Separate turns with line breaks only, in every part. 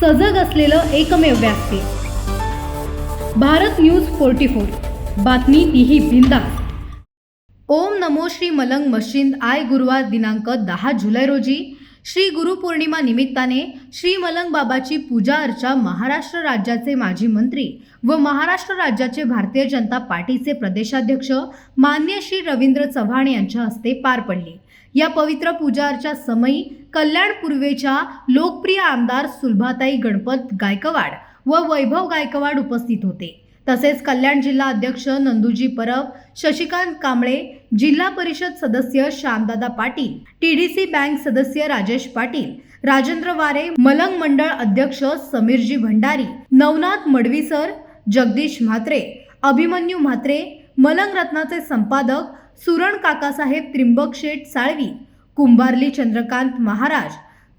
सजग असलेलं एकमेव व्यासपीठ भारत न्यूज 44, बातमी तीही बिंदास। ओम नमो श्री मलंग मशीद आय गुरुवार दिनांक 10 जुलै रोजी श्री गुरुपौर्णिमा निमित्ताने श्री मलंग बाबाची पूजा अर्चा महाराष्ट्र राज्याचे माजी मंत्री व महाराष्ट्र राज्याचे भारतीय जनता पार्टीचे प्रदेशाध्यक्ष मान्य श्री रवींद्र चव्हाण यांच्या हस्ते पार पडली। या पवित्र पूजा अर्चा समयी कल्याण पूर्वेच्या लोकप्रिय आमदार सुलभाताई गणपत गायकवाड व वैभव गायकवाड उपस्थित होते। तसेच कल्याण जिल्हा अध्यक्ष नंदूजी परब, शशिकांत कांबळे, जिल्हा परिषद सदस्य श्यामदादा पाटील, टीडीसी बँक सदस्य राजेश पाटील, राजेंद्र वारे, मलंग मंडळ अध्यक्ष समीरजी भंडारी, नवनाथ मडवीसर, जगदीश म्हात्रे, अभिमन्यू म्हात्रे, मलंग रत्नाचे संपादक सुरण काकासाहेब त्रिंबक शेठ साळवी, कुंभारली चंद्रकांत महाराज,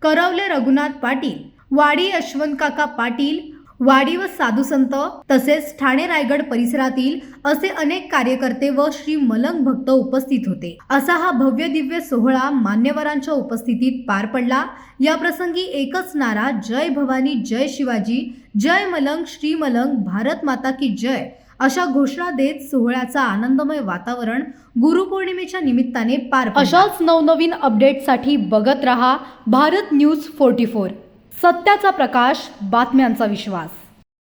करवले रघुनाथ पाटील, वाडी यशवंत काका पाटील, वाडी व साधुसंत तसेच ठाणे रायगड परिसरातील असे अनेक कार्यकर्ते व श्री मलंग भक्त उपस्थित होते। असा हा भव्य दिव्य सोहळा मान्यवरांच्या उपस्थितीत पार पडला। या प्रसंगी एकच नारा, जय भवानी, जय शिवाजी, जय मलंग, श्री मलंग, भारत माता की जय अशा घोषणा देत सोहळ्याचा आनंदमय वातावरण गुरुपौर्णिमेच्या निमित्ताने पार पडले। अशाच नवनवीन अपडेटसाठी बघत रहा भारत न्यूज 44, सत्याचा प्रकाश, बातम्यांचा विश्वास।